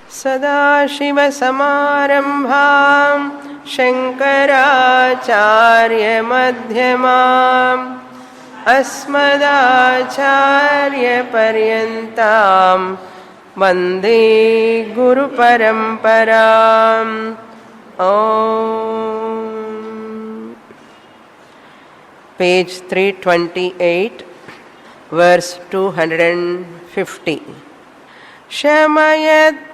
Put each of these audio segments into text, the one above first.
सदाशिवसमारम्भां शङ्कराचार्यमध्यमाम् अस्मदाचार्यपर्यन्तां वन्दे गुरुपरम्पराम्. Page 328, verse 250. शमयत्यौषधेनायम्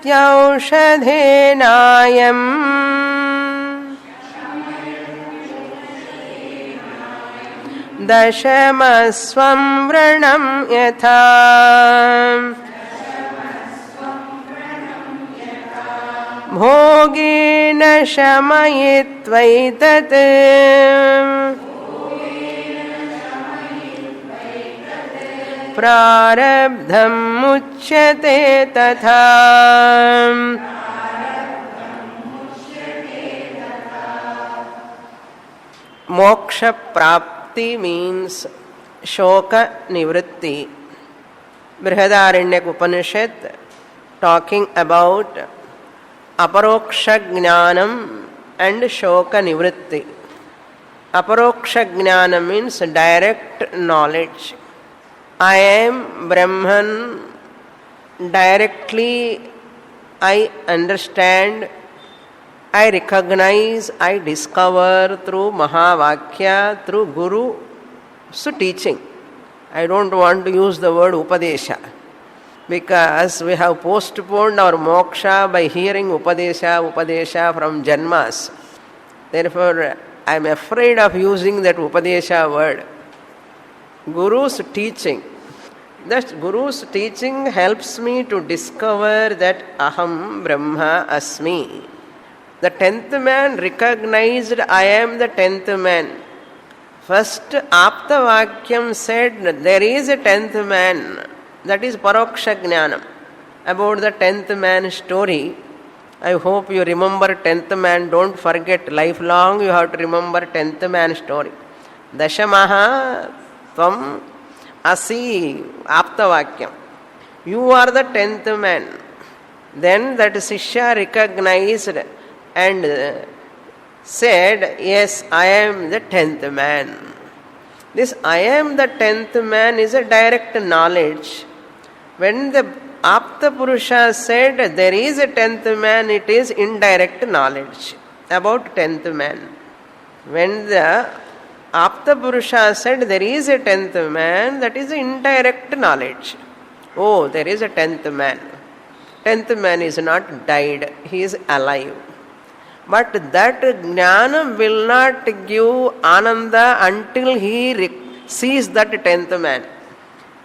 दशमस्वं व्रणं यथा भोगेन शमयित्वैतत् प्रारब्धं मुच्यते तथा. Moksha prapti means shoka nivritti. Brihadaranyaka Upanishad talking about aparoksha jnanam and shoka nivritti. Aparoksha jnana means direct knowledge. I am Brahman, directly I understand, I recognize, I discover through Mahavakya, through Guru's teaching. I don't want to use the word Upadesha because we have postponed our moksha by hearing Upadesha from Janmas. Therefore, I am afraid of using that Upadesha word. Guru's teaching. That Guru's teaching helps me to discover that Aham Brahma Asmi. The 10th man recognized I am the 10th man. First Apta Vakyam said there is a 10th man. That is Paroksha Jnanam. About the 10th man story, I hope you remember 10th man. Don't forget, lifelong you have to remember 10th man story. Dashamaha Tvam Asi Aptavakyam. You are the 10th man. Then that Sishya recognized and said, yes, I am the 10th man. This I am the 10th man is a direct knowledge. When the Apta Purusha said there is a 10th man, it is indirect knowledge about 10th man. When the Apta Purusha said there is a 10th man, that is indirect knowledge. Oh, there is a 10th man. 10th man is not died, he is alive. But that jnana will not give ananda until he sees that 10th man.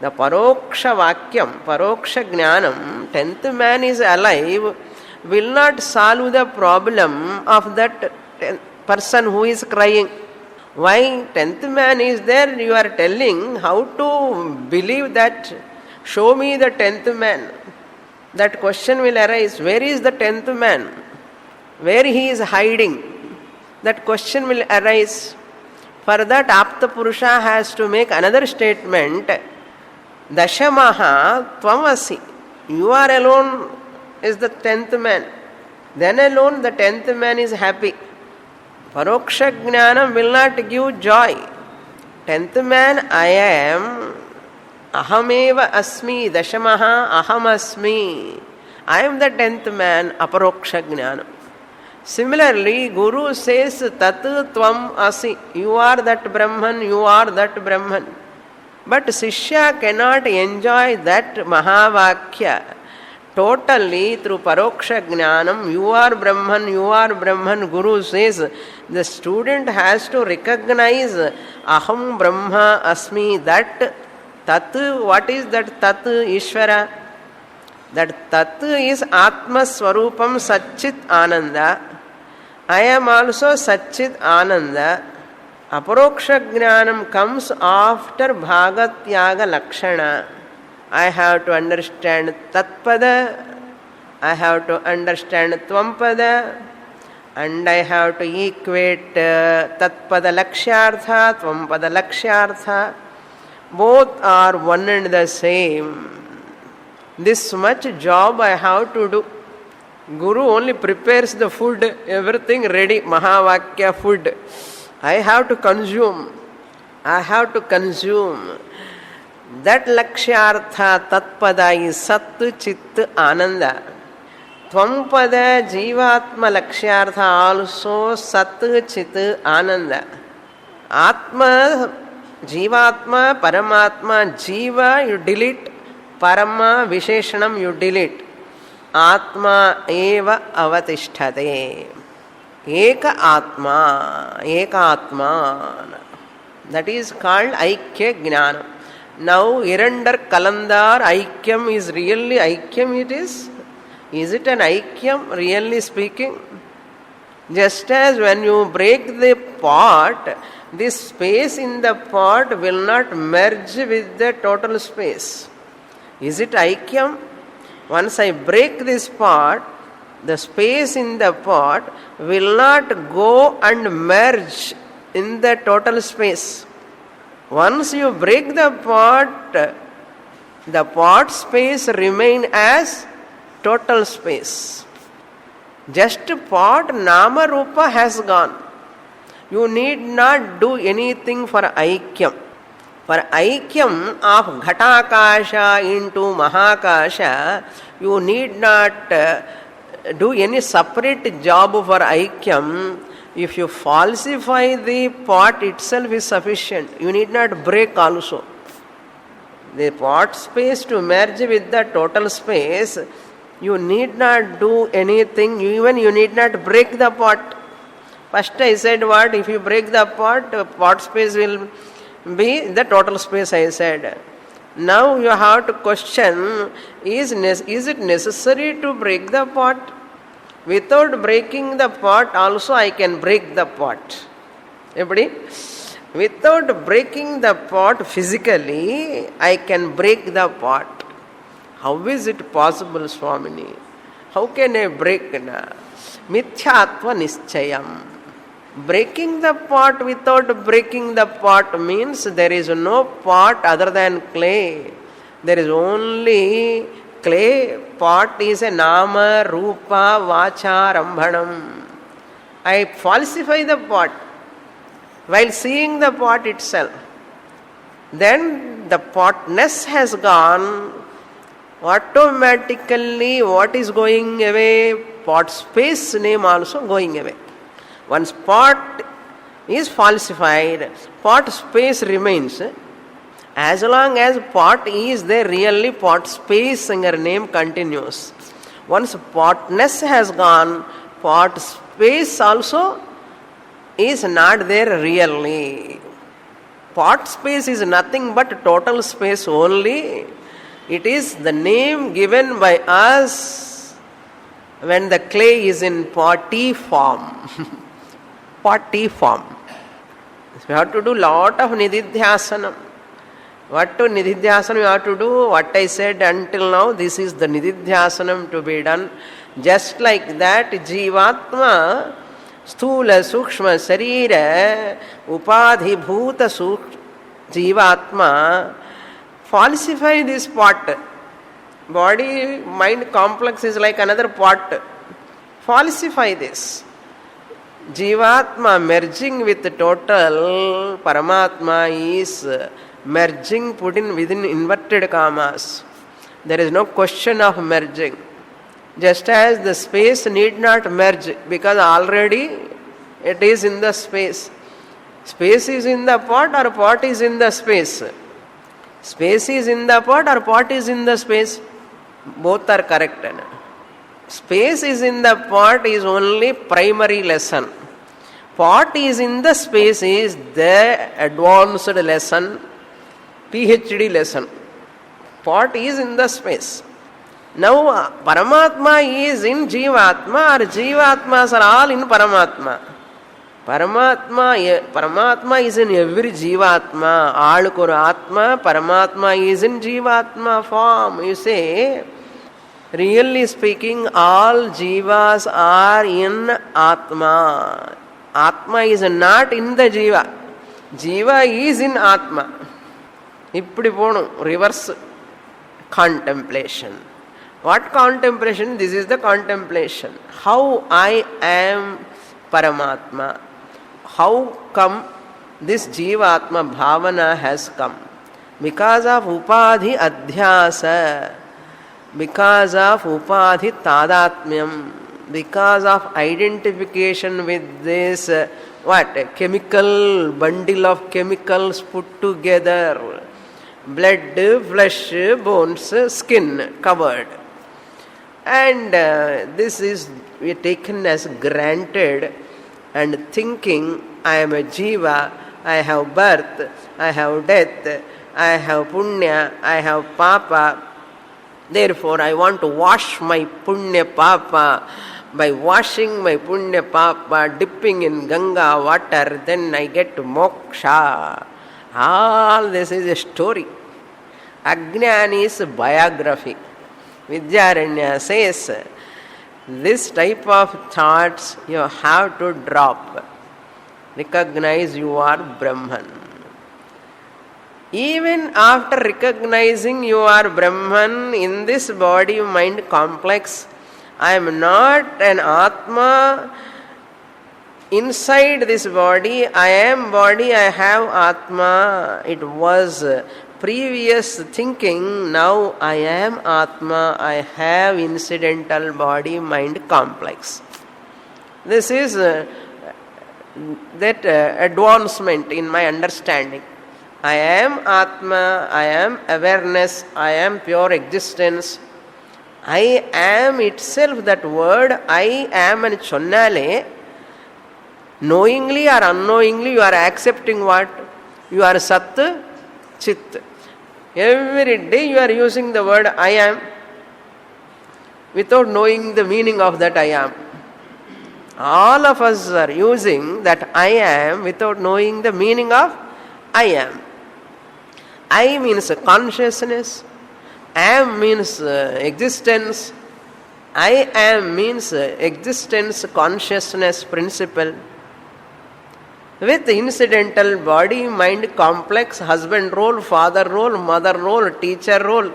The paroksha vakyam, paroksha jnanam, 10th man is alive, will not solve the problem of that person who is crying. Why 10th man is there? You are telling how to believe that. Show me the 10th man. That question will arise. Where is the 10th man? Where he is hiding? That question will arise. For that Apta Purusha has to make another statement. Dashamaha Tvamasi. You are alone is the 10th man. Then alone the 10th man is happy. Paroksha Jnanam will not give joy. 10th man, I am. Ahameva asmi. Dashamaha aham asmi. I am the 10th man. Aparoksha Jnanam. Similarly, Guru says, Tat Tvam Asi. You are that Brahman, you are that Brahman. But Sishya cannot enjoy that Mahavakya totally through Paroksha Jnanam. You are Brahman, you are Brahman. Guru says, the student has to recognize Aham Brahma Asmi. That Tat, what is that Tat Ishvara? That Tat is Atma Swarupam Satchit Ananda. I am also Satchit Ananda. Aparoksha Jnanam comes after Bhagatyaga Lakshana. I have to understand Tatpada, I have to understand Tvampada, and I have to equate Tatpada Lakshyartha, Tvampada Lakshyartha. Both are one and the same. This much job I have to do. Guru only prepares the food, everything ready, Mahavakya food. I have to consume. I have to consume. That lakshyartha tatpada is sat chit ananda. Tvampada jivatma lakshyartha also sat chit ananda. Atma, jivatma, paramatma, jiva you delete, parama visheshanam you delete. Atma eva avatisthate. Eka atma. That is called Aikya Jnana. Now, Irandar Kalandar Aikyam is really Aikyam it is? Is it an Aikyam, really speaking? Just as when you break the pot, this space in the pot will not merge with the total space. Is it Aikyam? Once I break this pot, the space in the pot will not go and merge in the total space. Once you break the pot space remain as total space. Just pot nama rupa has gone. You need not do anything for Aikyam. For Aikyam of Ghatakasha into Mahakasha, you need not do any separate job for Aikyam. If you falsify the pot itself is sufficient. You need not break also. The pot space to merge with the total space, you need not do anything. Even you need not break the pot. First I said what? If you break the pot space will be the total space I said. Now you have to question, is it necessary to break the pot? Without breaking the pot also I can break the pot. Everybody? Without breaking the pot physically, I can break the pot. How is it possible, Swamini? How can I break? Mithyatva nischayam. Breaking the pot without breaking the pot means there is no pot other than clay. There is only clay. Pot is a nama, rupa, vacha, rambhanam. I falsify the pot while seeing the pot itself. Then the potness has gone. Automatically what is going away? Pot space name also going away. Once pot is falsified, pot space remains. As long as pot is there, really pot space and your name continues. Once potness has gone, pot space also is not there really. Pot space is nothing but total space only. It is the name given by us when the clay is in potty form. Potty form. We have to do lot of nididhyasanam. What to nididhyasanam you have to do? What I said until now, this is the nididhyasanam to be done. Just like that, jivatma, sthula, sukshma, sarira, upadhibhuta jivatma, falsify this pot. Body, mind complex is like another pot. Falsify this. Jivatma merging with the total, Paramatma is merging, put in within inverted commas. There is no question of merging. Just as the space need not merge because already it is in the space. Space is in the pot or pot is in the space. Space is in the pot or pot is in the space. Both are correct. Space is in the pot is only primary lesson. Pot is in the space is the advanced lesson, PhD lesson. Pot is in the space. Now Paramatma is in Jivatma or Jivatmas are all in Paramatma. Paramatma is in every Jivatma. Alukuru Atma, Paramatma is in Jivatma form. You say, really speaking, all Jivas are in Atma. Atma is not in the Jiva. Jiva is in Atma. Ippudi ponum, reverse contemplation. What contemplation? This is the contemplation. How I am Paramatma. How come this Jivatma Bhavana has come? Because of Upadhi Adhyasa, because of Upadhi Tadatmyam, because of identification with this a chemical bundle of chemicals put together, blood, flesh, bones, skin covered, and this is taken as granted, and thinking I am a jiva, I have birth, I have death, I have punya, I have papa, therefore I want to wash my punya papa. By washing my punya papa, dipping in Ganga water, then I get moksha. All this is a story. Ajnani's biography. Vidyaranya says, this type of thoughts you have to drop. Recognize you are Brahman. Even after recognizing you are Brahman in this body-mind complex, I am not an Atma inside this body. I am body, I have Atma. It was previous thinking. Now I am Atma. I have incidental body-mind complex. This is that advancement in my understanding. I am Atma. I am awareness. I am pure existence. I am itself, that word I am and chonnale, knowingly or unknowingly you are accepting what? You are Sat, Chit. Every day you are using the word I am without knowing the meaning of that I am. All of us are using that I am without knowing the meaning of I am. I means consciousness. Am means existence. I am means existence, consciousness principle. With incidental body, mind complex, husband role, father role, mother role, teacher role.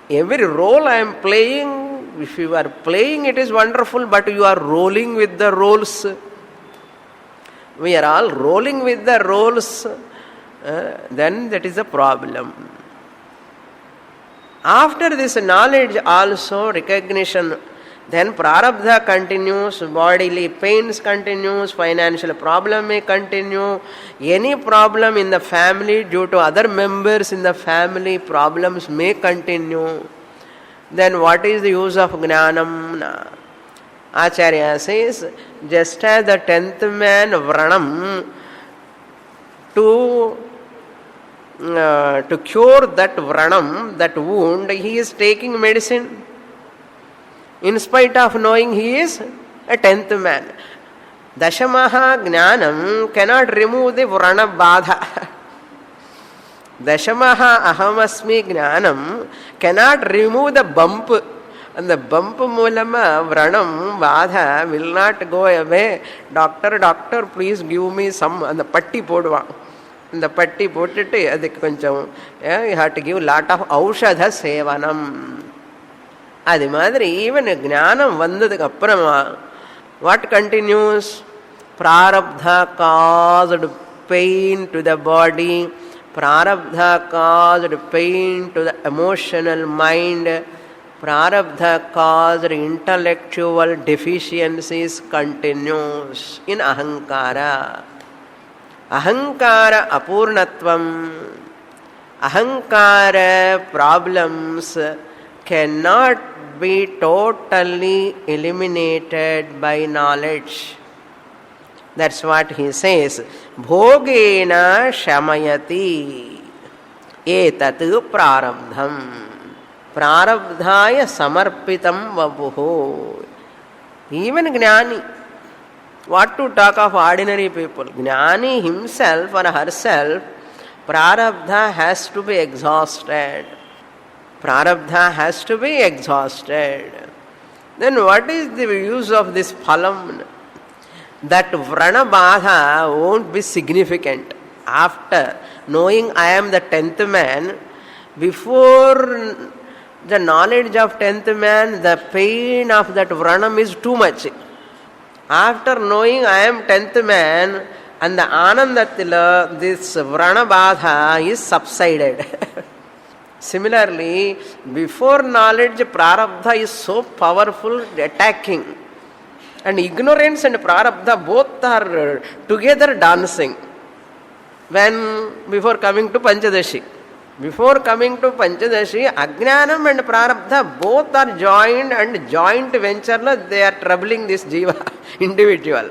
Every role I am playing, if you are playing it is wonderful, but you are rolling with the roles. We are all rolling with the roles. Then that is a problem. After this knowledge also, recognition, then prarabdha continues, bodily pains continues, financial problem may continue, any problem in the family due to other members in the family, problems may continue. Then what is the use of jnanam? Acharya says, just as the 10th man Vranam, to cure that Vranam, that wound, he is taking medicine. In spite of knowing he is a 10th man. Dashamaha Jnanam cannot remove the Vrana Badha. Dashamaha Ahamasmi Jnanam cannot remove the bump. And the bump Mulama Vranam Badha will not go away. Doctor, please give me some. And the patti podva. இந்த பட்டி போட்டுட்டு அதுக்கு கொஞ்சம் you have to give lot of ஔஷத சேவனம். அது மாதிரி even ஞானம் வந்ததுக்கு அப்புறமா what continues? Prarabdha caused pain to the body, prarabdha caused pain to the emotional mind, prarabdha caused intellectual deficiencies continues in ahankara. Ahankara apurnatvam, ahankara problems cannot be totally eliminated by knowledge. That's what he says. Bhogena shamayati etatu prarabdham. Prarabdhaya samarpitam vabuho. Even Jnani. What to talk of ordinary people? Jnani himself or herself, prarabdha has to be exhausted. Prarabdha has to be exhausted. Then what is the use of this phalam? That vrana badha won't be significant. After knowing I am the 10th man, before the knowledge of 10th man, the pain of that vranam is too much. After knowing I am 10th man and the Anandatila, this vrana badha is subsided. Similarly, before knowledge, prarabdha is so powerful, attacking. And ignorance and prarabdha both are together dancing. Before coming to Panchadashi. Before coming to Panchadashi, Ajnanam and Prarabdha both are joined, and joint venture they are troubling this jiva, individual.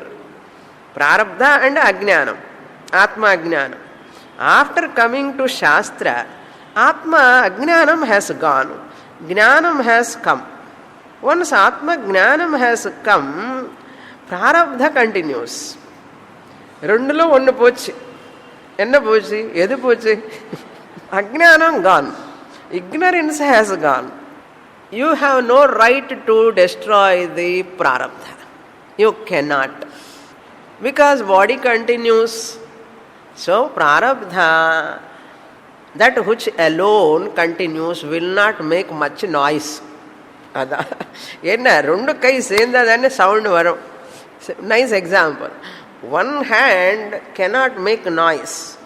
Prarabdha and Ajnanam, Atma Ajnanam. After coming to Shastra, Atma Ajnanam has gone, Jnanam has come. Once Atma Jnanam has come, Prarabdha continues. Rendulo one pochi. Enna pochi? Edu pochi? Ajnanam gone. Ignorance has gone. You have no right to destroy the prarabdha. You cannot. Because body continues. So prarabdha, that which alone continues, will not make much noise. Enna rendu kai sendadane sound varum. Nice example. One hand cannot make noise.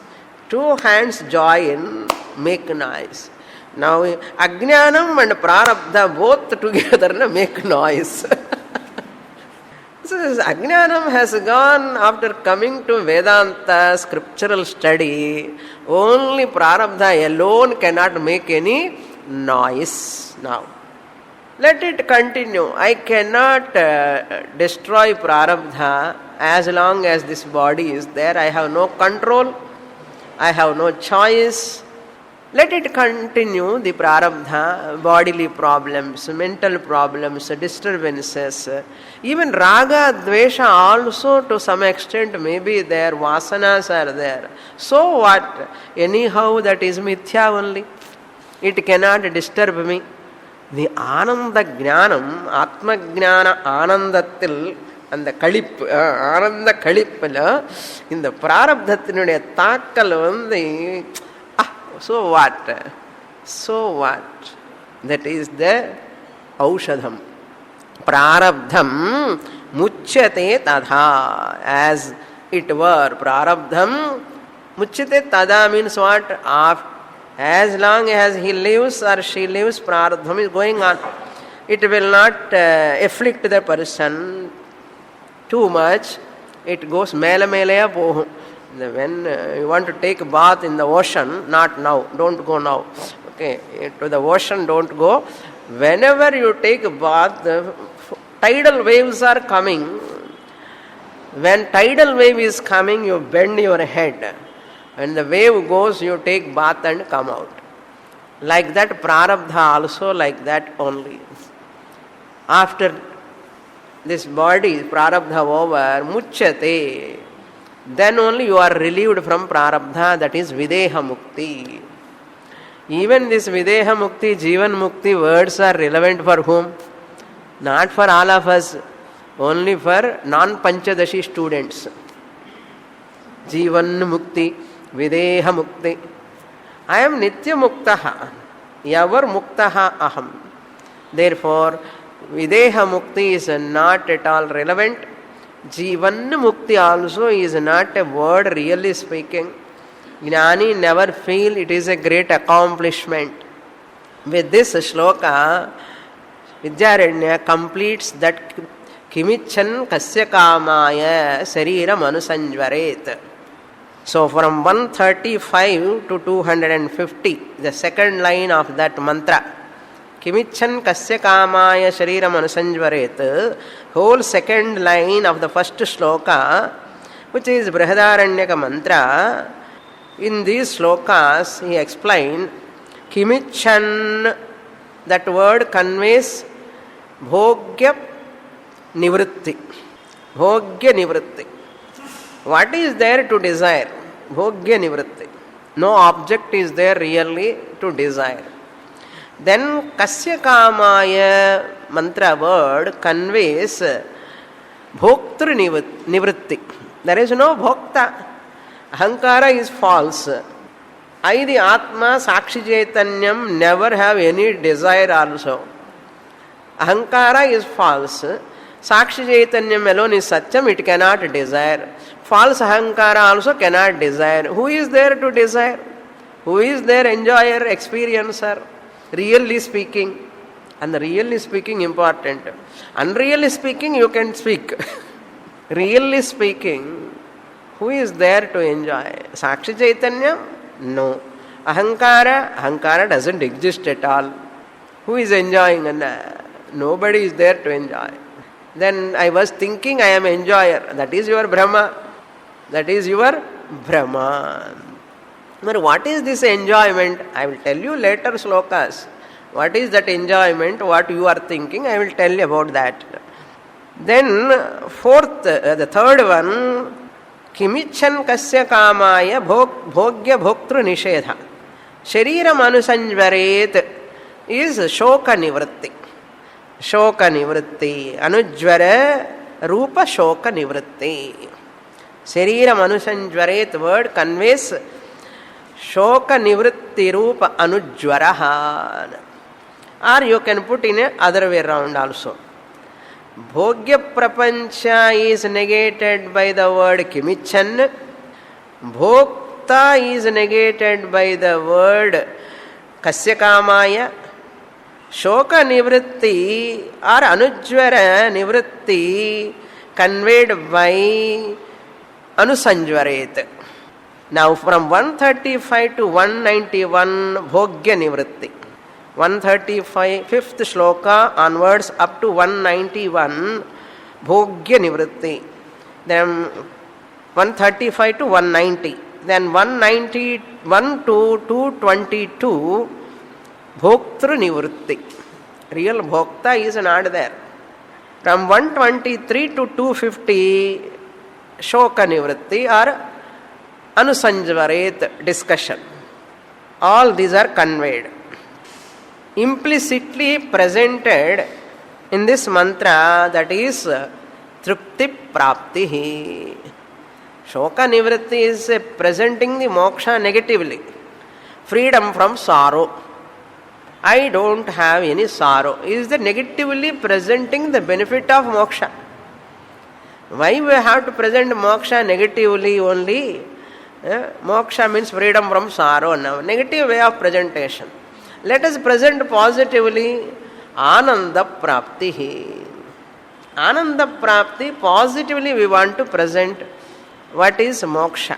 Two hands join, make noise. Now, Ajnanam and Prarabdha both together make noise. So, this Ajnanam has gone after coming to Vedanta, scriptural study. Only Prarabdha alone cannot make any noise now. Let it continue. I cannot destroy Prarabdha as long as this body is there. I have no control. I have no choice. Let it continue, the prarabdha, bodily problems, mental problems, disturbances. Even raga, dvesha also to some extent may be there, vasanas are there. So what? Anyhow that is mithya only. It cannot disturb me. The ananda jnanam, atma jnana anandatil, and the kalip, ananda kalipala, in the prarabdhatinuடைய தாக்கல் வந்து so what? So what? That is the aushadham. Prarabdham muchyate tadha. As it were, prarabdham muchyate tadha means what? As long as he lives or she lives, prarabdham is going on. It will not afflict the person too much. It goes mele meleya pohum. When you want to take a bath in the ocean, not now, don't go now. Okay, to the ocean don't go. Whenever you take a bath, the tidal waves are coming. When tidal wave is coming, you bend your head. When the wave goes, you take bath and come out. Like that, prarabdha also like that only. After this body, prarabdha over, muchyate. Then only you are relieved from prarabdha, that is videha mukti. Even this videha mukti, jivan mukti words are relevant for whom? Not for all of us, only for non-panchadashi students. Jivan mukti, videha mukti. I am nitya muktaha, yavar muktaha aham. Therefore, videha mukti is not at all relevant. Jivan mukti also is not a word really speaking. Jnani never feel it is a great accomplishment. With this shloka, Vidyaranya completes that kimichan kasya kamaya sariram anusanjvaret. So from 135 to 250, the second line of that mantra, Kimichan kasya kamaya shariram anusanjvaret, whole second line of the first shloka, which is Brihadaranyaka mantra. In these shlokas, he explained, Kimichan, that word conveys bhogya nivritti. Bhogya nivritti. What is there to desire? Bhogya nivritti. No object is there really to desire. Then kasya kamaya mantra word conveys bhoktru nivritti. There is no bhokta. Ahankara is false. I, the Atma, Sakshi Chaitanyam, never have any desire also. Ahankara is false. Sakshi Chaitanyam alone is Satyam, it cannot desire. False Ahankara also cannot desire. Who is there to desire? Who is there enjoyer, experiencer? Really speaking. And the really speaking important. Unreally speaking, you can speak. Really speaking, who is there to enjoy? Sakshi Chaitanya? No. Ahankara doesn't exist at all. Who is enjoying? Nobody is there to enjoy. Then I was thinking I am enjoyer. That is your Brahma. That is your Brahma. But what is this enjoyment? I will tell you later slokas. What is that enjoyment? What you are thinking? I will tell you about that. Then the third one, Kimichan kasya kamaya bhogya bhoktru nishedha. Shariram anusanjvaret is shoka nivritti. Shoka nivritti. Anujvara rupa shoka nivritti. Shariram anusanjvaret word conveys shoka nivritti rupa anujvaraha. Or you can put in a other way around also. Bhogya prapancha is negated by the word kimichan. Bhokta is negated by the word kasya kamaya. Shoka nivritti or anujvara nivritti conveyed by anusanjvaret. Now from 135 to 191 bhogya nivritti. 135 fifth shloka onwards up to 191 bhogya nivritti. Then 135 to 190. Then 191 to 222 bhoktru nivritti. Real bhokta is not there. From 123 to 250 shoka nivritti or anusanjvaret discussion. All these are conveyed. Implicitly presented in this mantra, that is tripti prapti. Shoka nivritti is presenting the moksha negatively. Freedom from sorrow. I don't have any sorrow. Is the negatively presenting the benefit of moksha. Why we have to present moksha negatively only? Moksha means freedom from sorrow. Now, negative way of presentation. Let us present positively Ananda Prapti. Ananda Prapti, positively we want to present what is moksha.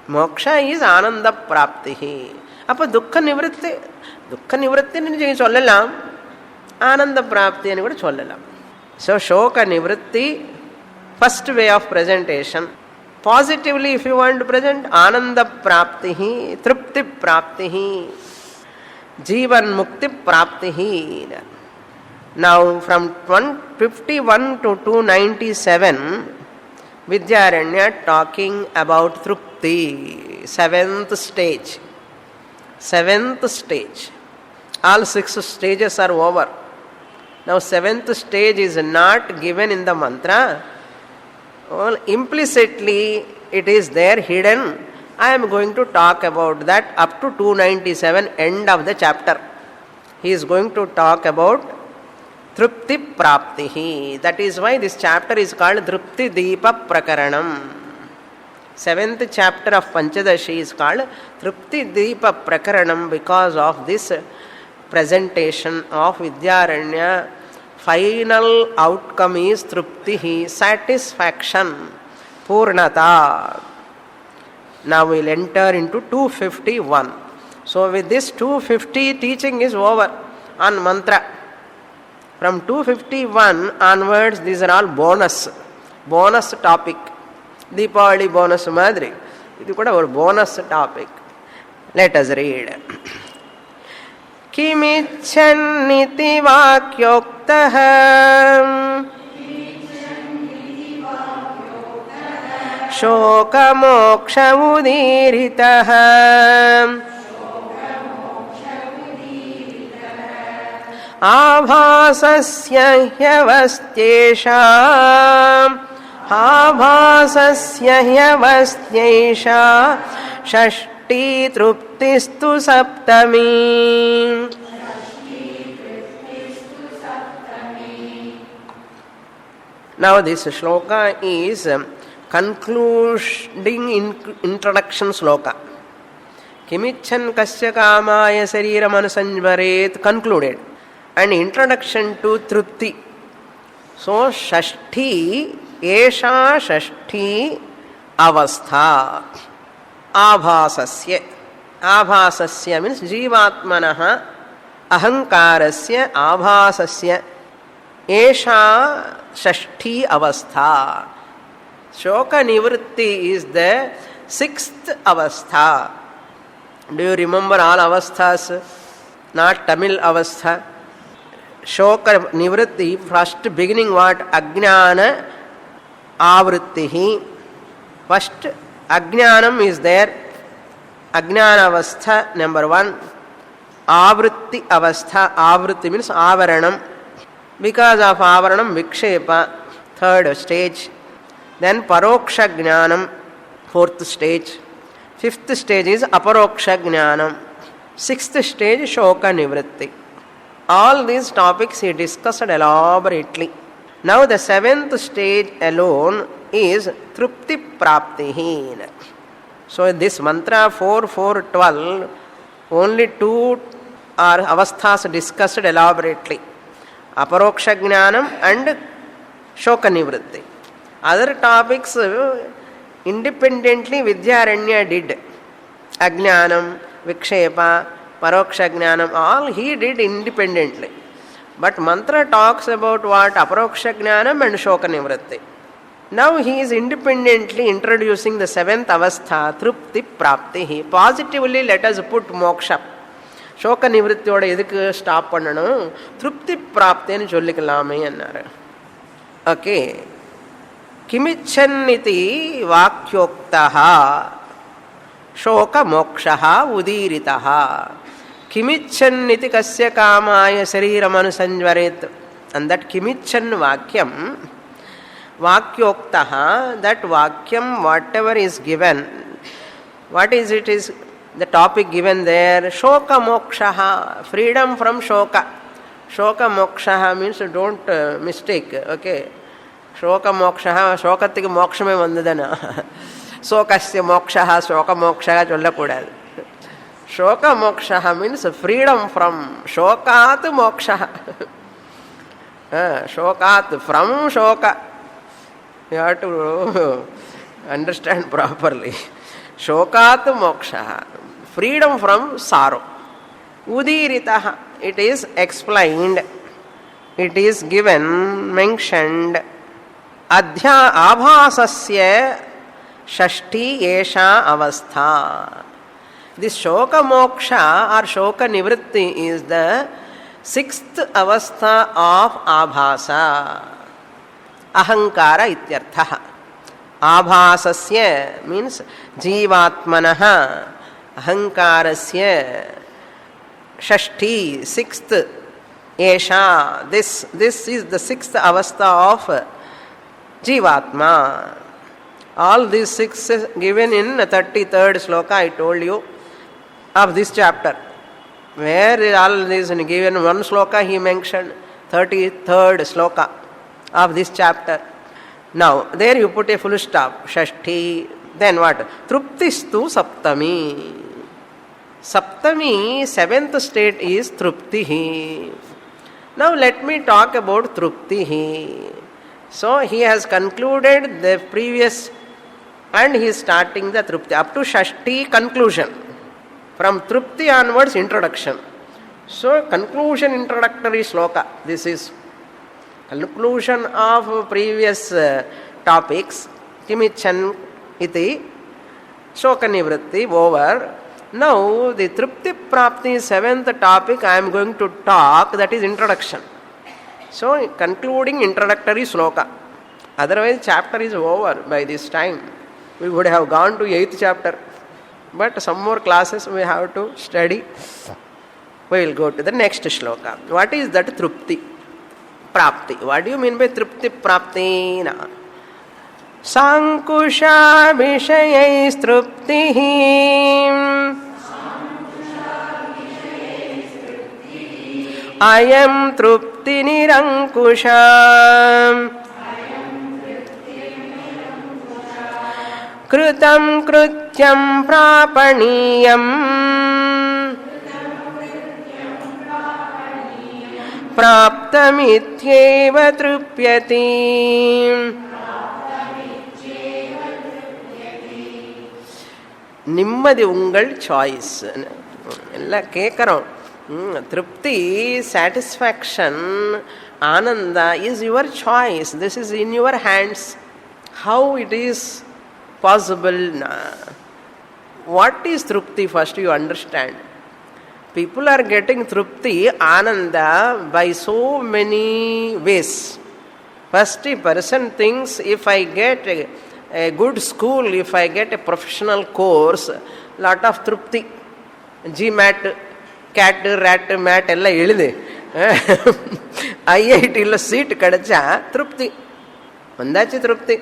Moksha is Ananda Prapti. Appa Dukkha Nivritti. Dukkha Nivritti ni sollalam. Ananda Prapti ani kuda sollalam. So Shoka Nivritti, first way of presentation. Positively if you want to present Ananda Prapti, Tripti Prapti, Jivan Mukti Prapti. Now from 151 to 297, Vidyaranya talking about Trupti, seventh stage. Seventh stage. All 6 stages are over. Now seventh stage is not given in the mantra. Well, implicitly it is there hidden. I am going to talk about that up to 297, end of the chapter. He is going to talk about Trupti Prapti. That is why this chapter is called Trupti Deepa Prakaranam. 7th chapter of Panchadashi is called Trupti Deepa Prakaranam because of this presentation of Vidyaranya. Final outcome is Trupti, satisfaction, Purnata. Now we will enter into 251. So with this 250 teaching is over on mantra. From 251 onwards, these are all bonus topic. Deepavali bonus madri. This is a bonus topic. Let us read. Kimiccanniti vakyoktaha shoka moksha udiritaha Abhasasya hyavastyesha Shashthi तृप्तिस्तु Saptami. Now this shloka is concluding introduction shloka. Kimichan kasya kamaya sariram anusanvaret concluded. And introduction to trupti. So shashti, esha shashti avastha. Abhasasya. Abhasasya means jivatmanaha ahankarasya abhasasya. Esha shashti avastha. Shoka nivritti is the sixth avastha. Do you remember all avasthas? Not Tamil avastha. Shoka nivritti, first beginning what? Ajnana avrittihi. First ajnanam is there. Ajnana avastha number 1. Avritti avastha. Avritti means avaranam. Because of avaranam, vikshepa, third stage. Then paroksha jnanam, fourth stage. Fifth stage is aparoksha jnanam. Sixth stage shoka nivritti. All these topics he discussed elaborately. Now the seventh stage alone is trupti praptihi. So in this mantra 4, 4, 12, only 2 are avasthas discussed elaborately. Aparoksha jnanam and shoka nivritti. Other topics independently Vidyaranya did. Ajnanam, vikshepa, paroksha jnanam, all he did independently. But mantra talks about what? Aparoksha jnanam and shoka nivritti. Now he is independently introducing the seventh avastha, trupti praptihi. Positively let us put moksha. Shoka nivrittiyoda edukku stop pannanum? Trupti prapti nu sollikkalame annaru. Okay. Kimichanniti vakyoktaha shoka mokshaha udiritaha. Kimicchanniti kasya kamaya sariram anusanvaret. And that kimichan vakyam, vakyoktaha, that vakyam, whatever is given, what is it is the topic given there? Shoka mokshaha, freedom from shoka. Shoka mokshaha means don't mistake, okay. Shoka mokshaha, shokatike mokshame vandadana. Sokasya mokshaha, shoka mokshaha chollakudadu. Shoka mokshaha means freedom from shokat mokshaha. Shokat, from shoka. You have to understand properly. Shokat mokshaha, freedom from sorrow. Udiritaha, it is explained, it is given, mentioned. Adhya abhasasya shashti esha avastha. This shoka moksha or shoka nivritti is the sixth avastha of abhasa. Ahankara ityartha. Abhasasya means jivatmanaha ahankarasya shashti, sixth esha. This is the sixth avastha of jivatma. All these six given in 33rd sloka I told you of this chapter. Where all these given one sloka he mentioned 33rd sloka of this chapter. Now there you put a full stop. Shashti. Then what? Truptistu saptami. Saptami, seventh state is truptihi. Now let me talk about truptihi. So he has concluded the previous and he is starting the trupti. Up to shashti conclusion. From trupti onwards introduction. So conclusion introductory sloka. This is conclusion of previous topics. Kimichan iti shoka nivritti over. Now the trupti prapti seventh topic I am going to talk, that is introduction. So concluding introductory sloka. Otherwise chapter is over by this time. We would have gone to 8th chapter. But some more classes we have to study. We will go to the next shloka. What is that trupti prapti? What do you mean by trupti prapti? Sankusha vishayais truptihi ayam trupti nirankusha kritam krutyam prapaniyam praptamityeva trupyati. நிம்மதி உங்கள் choice எல்லாம் கேட்குறோம். திருப்தி, satisfaction, ஆனந்தா is your choice. This is in your hands. How it is possible? What is திருப்தி? First you understand. People are getting trupti, ananda by so many ways. First, a person thinks, if I get a good school, if I get a professional course, lot of trupti. GMAT, CAT, RAT, MAT ella elide IIT la seat kadacha trupti vandachi trupti.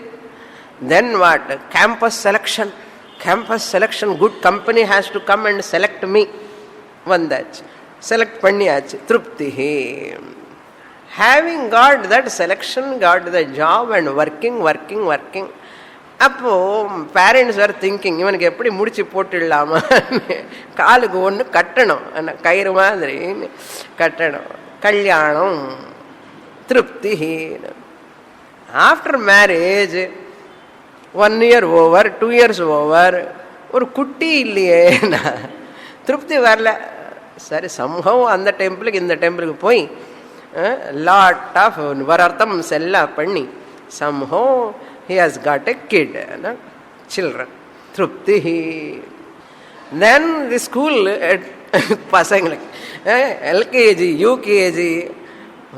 Then what? Campus selection. Good company has to come and select me. வந்தாச்சு, select பண்ணியாச்சு, திருப்தி. Having got that selection, got the job and working. அப்போது parents வேறு thinking, இவனுக்கு எப்படி முடிச்சு போட்டுடலாமா, காலுக்கு ஒன்று கட்டணும், கயிறு மாதிரி கட்டணும், கல்யாணம், திருப்தி. After marriage 1 year over, 2 years over, ஒரு குட்டி இல்லையே, திருப்தி வரல. சரி, சம்ஹவ் அந்த டெம்பிளுக்கு இந்த டெம்பிளுக்கு போய் லாட் ஆஃப் வரர்த்தம்ஸ் எல்லாம் பண்ணி somehow he has got a kid, children, திருப்தி. then the school பசங்களுக்கு LKG, UKG,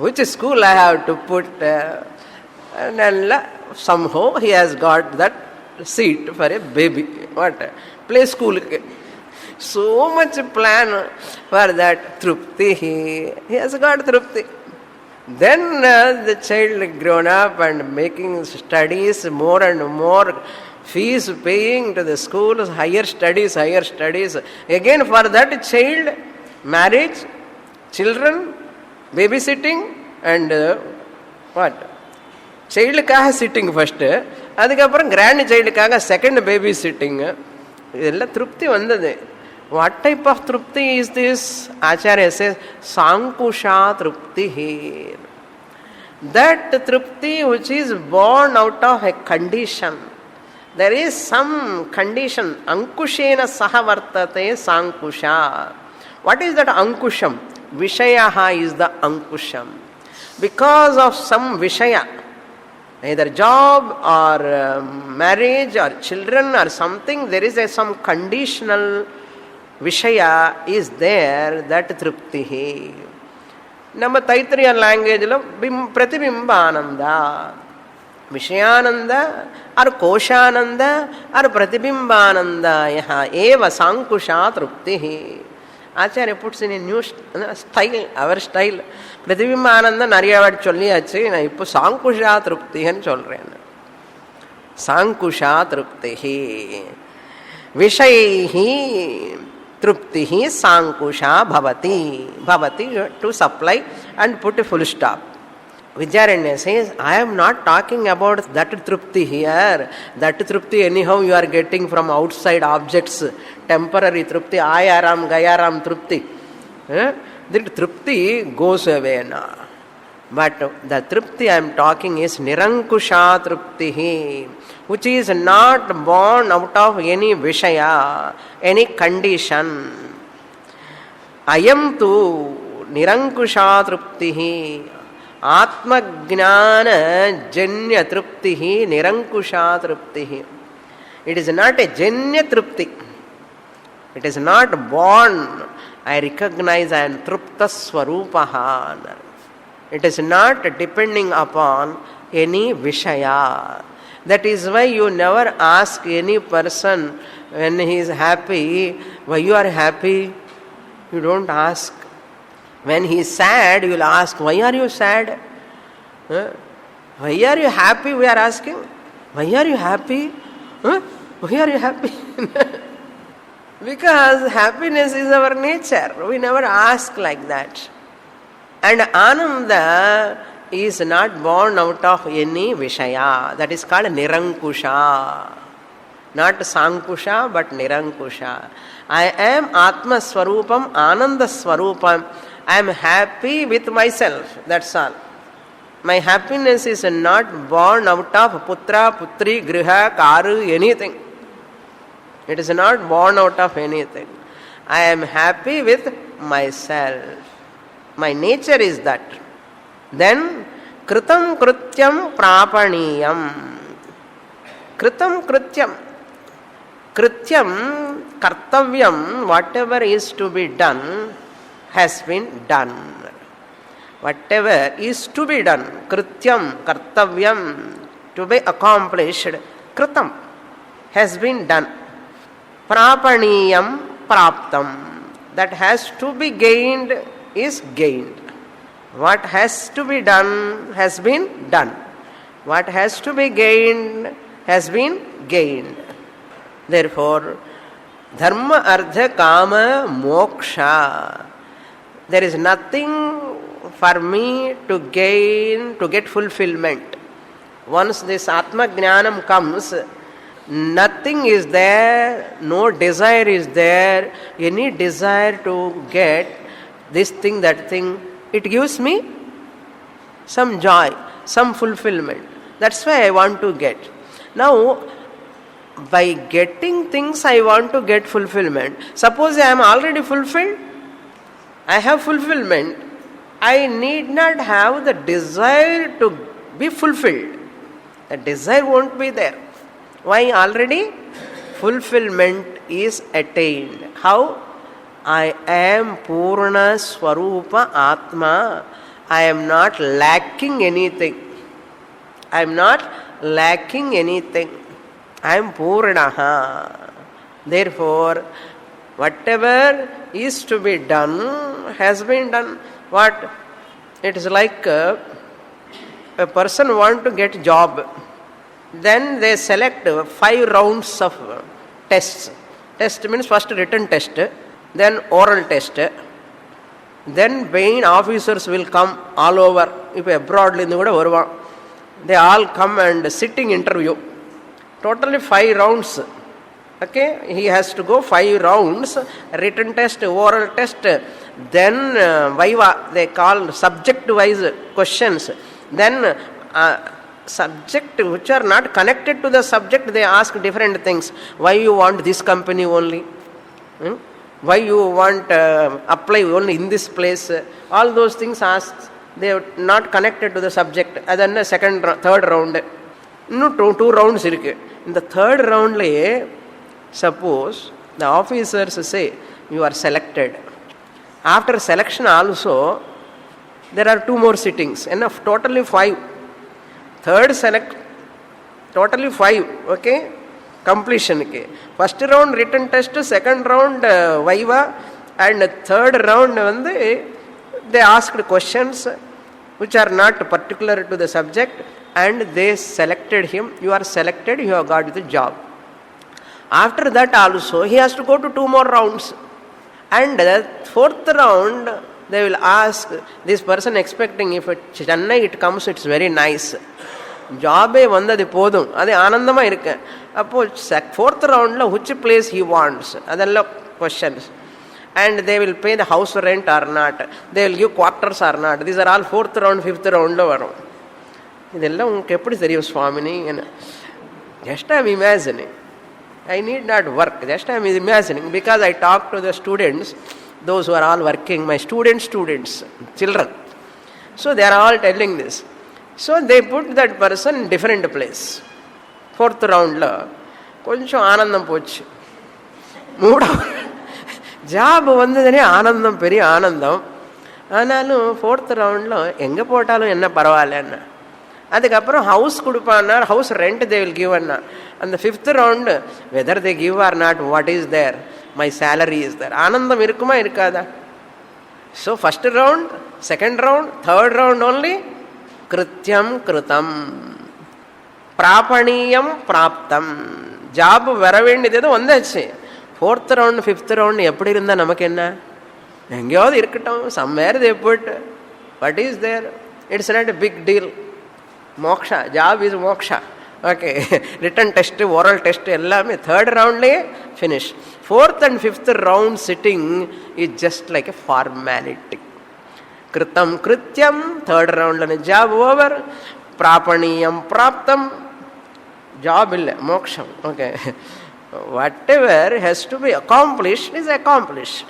which school I have to put, நல்லா somehow he has got that seat for a baby. what? play school. So much plan for that trupti. He has got trupti. Then the child grown up and making studies, more and more fees paying to the schools, higher studies. Again for that child, marriage, children, babysitting, and what? Childக்காக sitting first, அதுக்கப்புறம் grand சைல்டுக்காக second baby sitting. இதெல்லாம் திருப்தி வந்தது. What type of trupti is this? Acharya says, Sankusha trupti. That trupti which is born out of a condition. There is some condition. Ankushena sahavartate sankusha. What is that ankusham? Vishayaha is the ankusham. Because of some vishaya, either job or marriage or children or something, there is some conditional விஷயா is there, that திருப்தி. நம்ம தைத்திரிய லாங்குவேஜில் பிரதிபிம்ப ஆனந்தா, விஷயானந்த or கோஷானந்த or பிரதிபிம்பானந்தாய ஏவ சாங்குஷா திருப்தி. ஆச்சாரிய puts in new style, our style. பிரதிபிம்பானந்தம் நிறைய வாட்டி சொல்லியாச்சு, நான் இப்போ சாங்குஷா திருப்தின்னு சொல்கிறேன். சாங்குஷா திருப்தி. விஷயைஹி trupti sankusha bhavati to supply and put a full stop. Vidyaranya says, I am not talking about that trupti here. That trupti anyhow you are getting from outside objects, temporary trupti, ayaram gayaram trupti. That trupti goes away now. But the trupti I am talking is nirankusha trupti, which is not born out of any vishaya, any condition. Ayam tu nirankusha trupti, atma jnana janya trupti, nirankusha trupti. It is not a janya trupti. It is not born. I recognize I am trupta swarupaha. It is not depending upon any vishaya. That is why you never ask any person when he is happy, why you are happy? You don't ask. When he is sad, you will ask, why are you sad? Why are you happy? We are asking. Why are you happy? Why are you happy? Because happiness is our nature. We never ask like that. And Ananda is not born out of any Vishaya. That is called Nirankusha. Not Sankusha, but Nirankusha. I am Atma Swarupam, Ananda Swarupam. I am happy with myself. That's all. My happiness is not born out of Putra, Putri, Griha, Karu, anything. It is not born out of anything. I am happy with myself. My nature is that. Then, Kritam Krityam Prapaniyam. Kritam Krityam. Krityam, Kartavyam, whatever is to be done, has been done. Whatever is to be done, Krityam, Kartavyam, to be accomplished, Kritam, has been done. Prapaniyam, Praptam, that has to be gained is gained. What has to be done has been done. What has to be gained has been gained. Therefore, Dharma, Artha, Kama, Moksha. There is nothing for me to gain, to get fulfillment. Once this Atma Jnanam comes, nothing is there, no desire is there, any desire to get this thing, that thing. It gives me some joy, some fulfillment. That's why I want to get. Now, by getting things, I want to get fulfillment. Suppose I am already fulfilled, I have fulfillment, I need not have the desire to be fulfilled. The desire won't be there. Why? Already fulfillment is attained. How? I am Purna Swarupa Atma. I am not lacking anything. I am not lacking anything. I am Purnaha. Therefore, whatever is to be done has been done. What? It is like a person want to get job. Then they select 5 rounds of tests. Test means first written test, then oral test, then main officers will come all over. If abroad, they all come and sitting interview. Totally 5 rounds. Okay, he has to go 5 rounds, written test, oral test, then viva, they call subject-wise questions. Then subject which are not connected to the subject, they ask different things. Why you want this company only? Why you want apply only in this place? All those things asked. They are not connected to the subject. Then the third round. No, 2 rounds. In the third round, suppose the officers say you are selected. After selection also, there are 2 more sittings. Enough, totally 5. Third select, totally 5. Okay, completion. First round written test, second round viva, and third round they asked questions which are not particular to the subject, and they selected him. You are selected, you have got the job. After that also, he has to go to 2 more rounds. And the 4th round, they will ask this person, expecting if Chennai it comes, it's very nice. Job vandadi podum, adu anandama irukku. Appo 4th round which place he wants, adella questions. And they will pay the house rent or not, they will give quarters or not. These are all 4th round, 5th round varum. Idella ungalku eppadi theriyum swamini? Just I am imagining. I need not work, just I am imagining, because I talk to the students, those who are all working, my students, children. So they are all telling this. So they put that person in different place. 4th round la koncham aanandam pochu. Job vandadane aanandam peri aanandam. Aanalum 4th round la enga potalum enna paravaala. அதுக்கப்புறம் house கொடுப்பானார், house rent they will give அண்ணா. அந்த 5th round whether they give or not, what is there, my salary is there. ஆனந்தம் இருக்குமா இருக்காதா? So first round, second round, third round only கிருத்தியம் கிருதம், பிராபணியம் பிராப்தம். ஜாப் வர வேண்டியது வந்தாச்சு. 4th ரவுண்டு 5th ரவுண்டு எப்படி இருந்தால் நமக்கு என்ன? எங்கேயாவது இருக்கட்டும், somewhere they put. What is there? It's not a big deal. Moksha, job is moksha. Okay, written test, oral test, ellame third round finish. Fourth and fifth round sitting is just like a formality. Kritam krityam, third round lane job over. Prapaniyam praptam, job illa, moksham. Okay, whatever has to be accomplished is accomplished.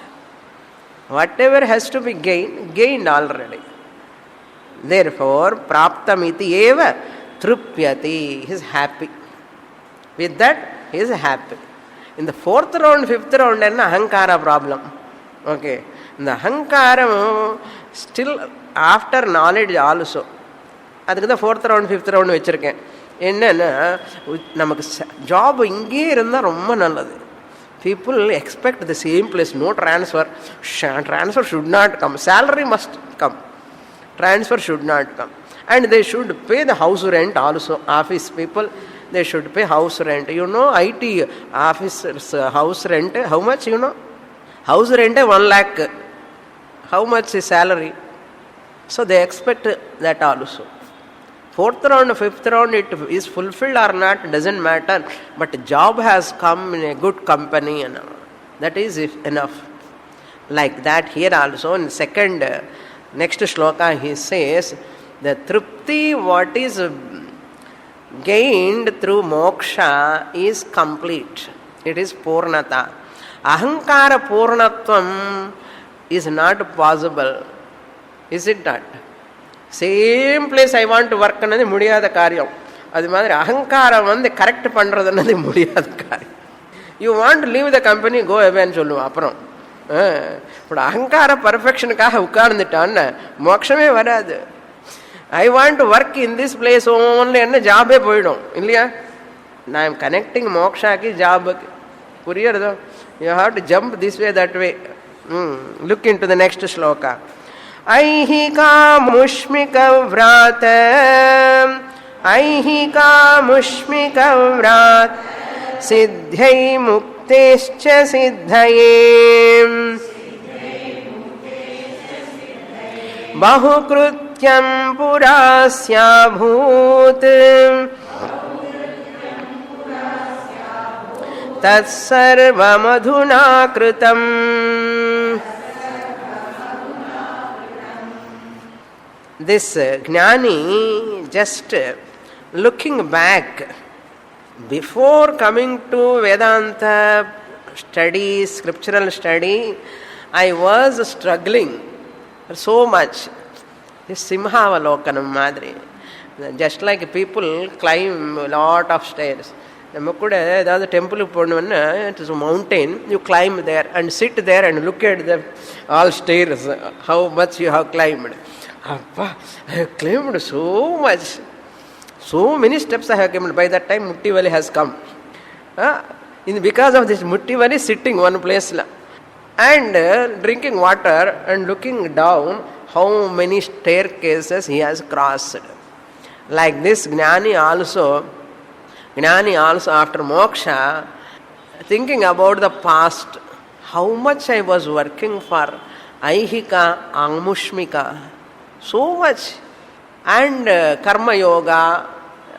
Whatever has to be gained, gained already. Therefore, praptamiti eva trupyati. He is happy. With that, he is happy. In the fourth round, fifth round, and ahankara problem. Okay. In the ahankara, still after knowledge also. அதுக்கு தான் fourth round fifth round வச்சுருக்கேன். என்னென்னா நமக்கு job இங்கே இருந்தால் ரொம்ப நல்லது. People expect the same place, no transfer. Transfer should not come. Salary must come. Transfer should not come. And they should pay the house rent also. Office people, they should pay house rent. You know, IT officers house rent, how much you know? House rent 1 lakh. How much is salary? So they expect that also. Fourth round, fifth round, it is fulfilled or not, doesn't matter. But job has come in a good company, and that is enough. Like that here also in second, next shloka he says, the trupti what is gained through moksha is complete. It is purnata. Ahankara purnatvam is not possible. Is it not? Same place I want to work அன்னது முடியாத காரியம். அது மாதிரி அகங்காரம் correct பண்ணுறதுன்னது முடியாத காரியம். You want leave the company go எவேன்னு சொல்லுவோம். அப்புறம் இப்போ அகங்கார பர்ஃபெக்ஷனுக்காக உட்கார்ந்துட்டான்னு மோட்சமே வராது. I want to work in this place only என்ன ஜாபே போயிடும் இல்லையா? நான் ஐம் கனெக்டிங் மோக்ஷாக்கு ஜாபுக்கு. புரியுறதோ? You have to jump this way that way. Look into the next ஸ்லோகா. ஐஹிகா முஷ்மிக விராத ஐஹிகா முஷ்மிக விராத் சித்யை முக்தேஷ்ச சித்தயே பஹுக்ருத்யம் புராஸ்யாபூத் தத்சர்வமதுனா கிருதம். This Jnani, just looking back, before coming to Vedanta study, scriptural study, I was struggling so much. This Simhavalokanam Madri. Just like people climb a lot of stairs. நம்ம கூட ஏதாவது டெம்பிளுக்கு போகணுன்னா it is mountain, you climb there and sit there and look at the all stairs how much you have climbed. Appa, I have climbed so much. So many steps I have climbed. By that time, Mutti Valley has come. Because of this Mutti Valley, sitting one place and drinking water and looking down, how many staircases he has crossed. Like this, Jnani also after moksha, thinking about the past, how much I was working for Aihika, Angmushmika. So much. And karma yoga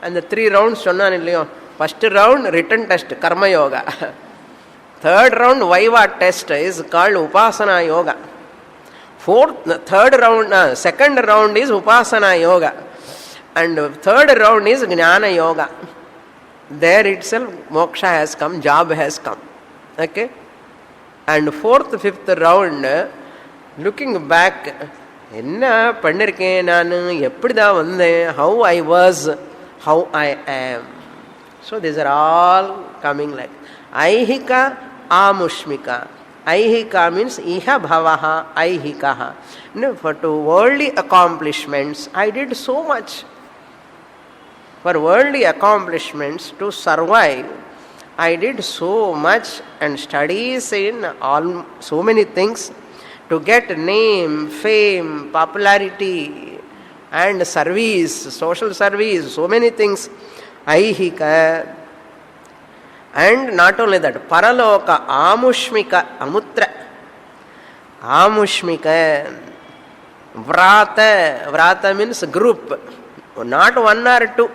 and the 3 rounds சொன்னான் இல்லையோ. First round written test, karma yoga. Third round viva test is called upasana yoga. Second round is upasana yoga. And third round is jnana yoga. There itself moksha has come, job has come. Okay? And fourth, fifth round, looking back, என்ன பண்ணிருக்கேன் நான், எப்படிதான் வந்தேன், how I was, how I am. So these are all coming like Aihika, Amushmika. Aihika means Iha Bhavaha, Aihikaha. For to worldly accomplishments, I did so much. For worldly accomplishments, to survive, I did so much, and studies in all so many things. To get name, fame, popularity and service, social service, so many things. Aihika. And not only that, Paraloka, Amushmika, Amutra. Amushmika. Vrata, vrata means group, not one or two.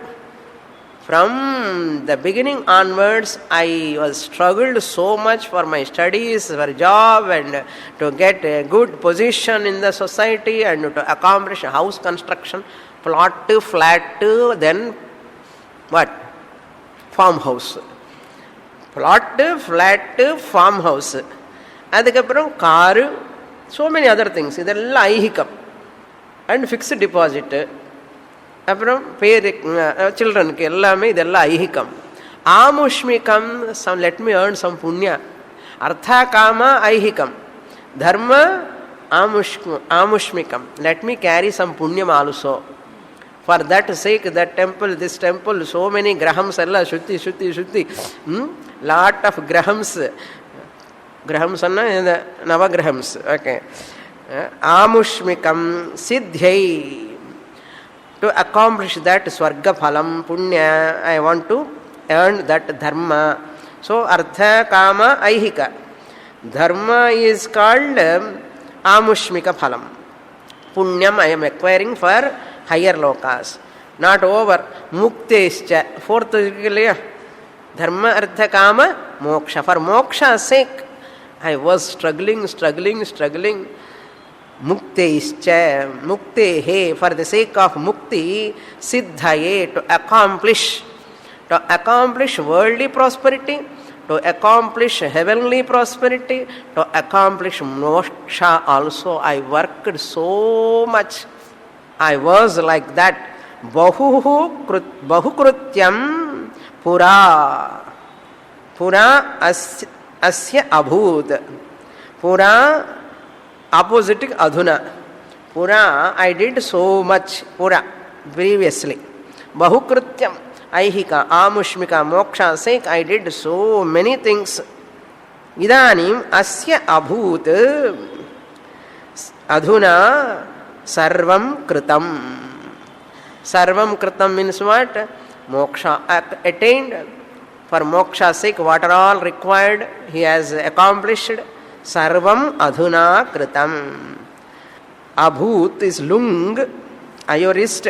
From the beginning onwards, I was struggled so much for my studies, for job, and to get a good position in the society, and to accomplish house construction, plot, flat, then what? Farmhouse. Plot, flat, farmhouse. அதுக்கப்புறம் car, so many other things. இதெல்லாம் ஐஹிகம். And fixed டிபாசிட்டு, அப்புறம் பேரு சில்ட்ரனுக்கு எல்லாமே இதெல்லாம் ஐஹிகம். ஆமுஷ்மிகம், some let me earn some புண்ணிய. அர்த்தா காம ஐஹிகம். தர்ம ஆமுஷ்மிகம், லெட் மீ கேரி சம் புண்ணியம் also. For that sake, that temple, this temple, so many grahams, alla shutti, shutti, shutti, lot of grahams. Grahams anna navagrahams. Okay. Amushmikam siddhyai, to accomplish that swarga phalam, punya, I want to earn that dharma. So artha kama aihika. Dharma is called amushmika phalam. Punyam I am acquiring for higher lokas. Not over. Muktescha, fourth is dharma, artha, kama, moksha. For moksha's sake, I was struggling. Mukteischa, muktehe, for the sake of mukti, siddhaye, to accomplish worldly prosperity, to accomplish heavenly prosperity, to accomplish moksha also. I worked so much. I was like that. Bahukrutyam pura asya abhut. Pura opposite adhuna. Pura, I did so much. Pura, previously. Bahukrutyam, aihika, amushmika, moksha sake, I did so many things. Idanim asya abhut adhuna sarvam kritam. Sarvam kritam means what? Moksha attained. For moksha's sake, what are all required, he has accomplished. Sarvam adhuna kritam. Abhut is lung, aorist.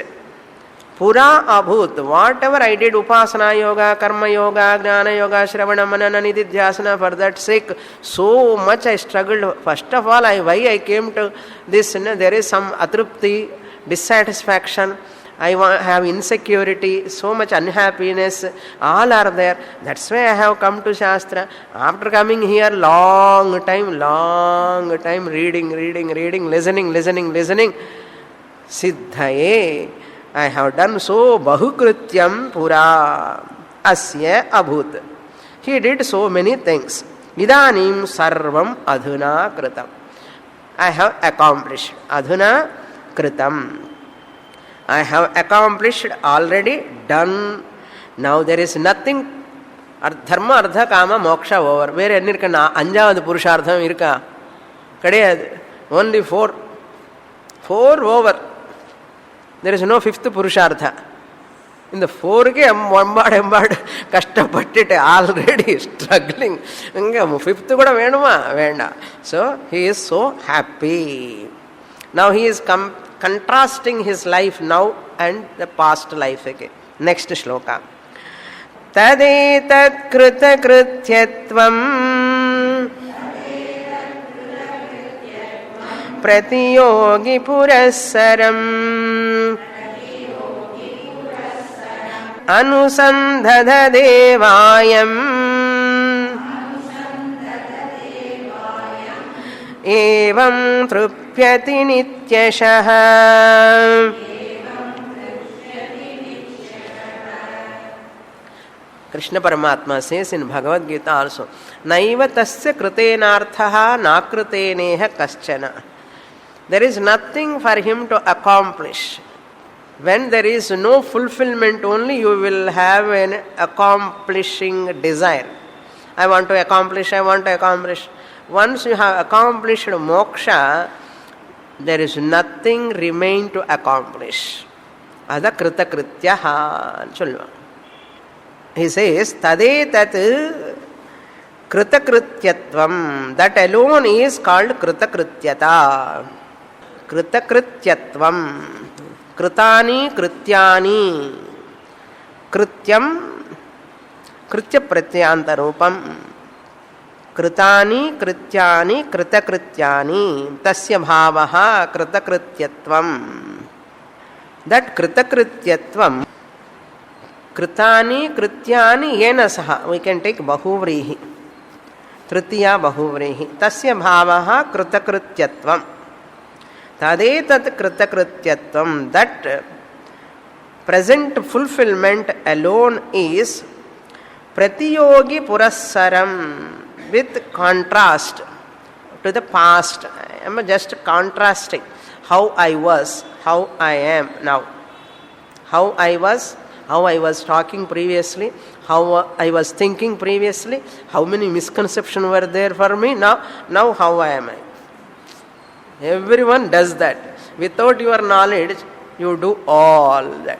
Pura abhut, whatever I did, upasana yoga, karma yoga, jnana yoga, shravana, manana, nididhyasana, for that sake, so much I struggled. First of all, why I came to this, there is some atrupti, dissatisfaction, I have insecurity, so much unhappiness, all are there. That's why I have come to Shastra. After coming here, long time reading, listening. Siddhaye, I have done so. Bahukrutyam pura asya abhut. He did so many things. Idanim sarvam adhuna kritam. I have accomplished. Adhuna kritam. I have accomplished, already done. Now there is nothing. Dharma, artha, kama, moksha over. Where enirka anjavathu purushartham irka? Kadiyadu. Only four over. There is no fifth purushartha. In the four ke embad kashtapattite, already struggling. Fifth kuda venuma venda. So he is so happy. Now he is contrasting his life now and the past life again. Next shloka. Tadetat krita krityatvam pratiyogi purassaram anusandhada devayam evam trupyati nityashah. Krishna Paramatma says in Bhagavad Gita also, Naiva tasya kritenarthaha nakriteneha kaschana. There is nothing for him to accomplish. When there is no fulfillment, only you will have an accomplishing desire. I want to accomplish. Once you have accomplished moksha, there is nothing remain to accomplish. Ada krita krityaha. He says, Tade tat krita krityatvam. That alone is called krita krityata. कृतकृत्यत्वम, कृतानि कृत्यानि, कृत्यम कृत्य प्रत्ययांत रूपम, कृतानि कृत्यानि कृतकृत्यानि तस्य भावः कृतकृत्यत्वम. That कृतकृत्यत्वम, कृतानि कृत्यानि येन सह, we can take बहुव्रीहि, तृतीया बहुव्रीहि, तस्य भावः कृतकृत्यत्वम. तदेतत् कृतकृत्यत्वम, that present fulfillment alone is pratiyogi purassaram, with contrast to the past. I am just contrasting how I was, how I am now. How I was talking previously, how I was thinking previously, how many misconceptions were there for me, now how I am I. Everyone does that. Without your knowledge, you do all that.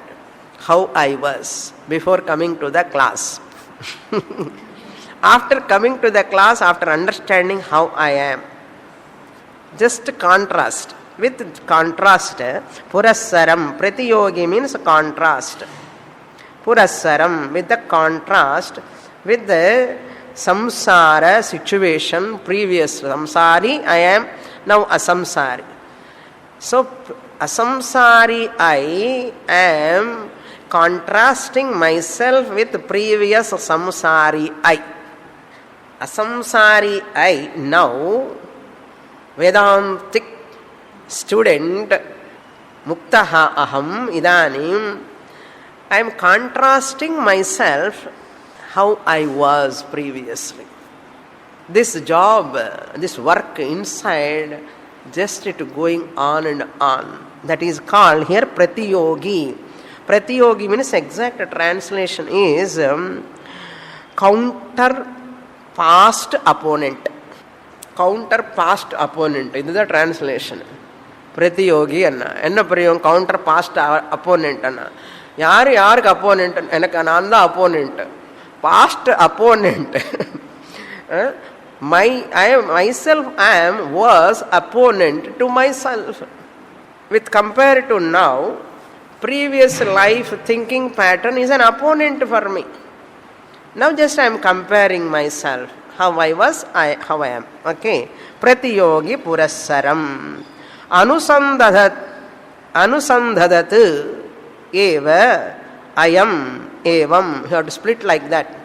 How I was before coming to the class. After coming to the class, after understanding how I am, just contrast. With contrast, purassaram, pratiyogi means contrast. Purassaram, with the contrast, with the samsara situation, previous samsari, I am now asamsari. So, asamsari I am contrasting myself with previous samsari I. Asamsari I now, Vedantic student, Muktaha aham idanim, I am contrasting myself how I was previously. This job, this work inside, just it going on and on. That is called here pratiyogi. Pratiyogi means exact translation is counter past opponent. Counter past opponent. This is the translation. Pratiyogi anna. Enna priyom counter past opponent anna. Yaar opponent? Enakku naan da opponent. Past opponent. Myself was opponent to myself. With compared to now, previous life thinking pattern is an opponent for me. Now just I am comparing myself. How I was, how I am. Okay. Pratiyogi purassaram. Anusandhadat eva ayam evam. You have to split like that.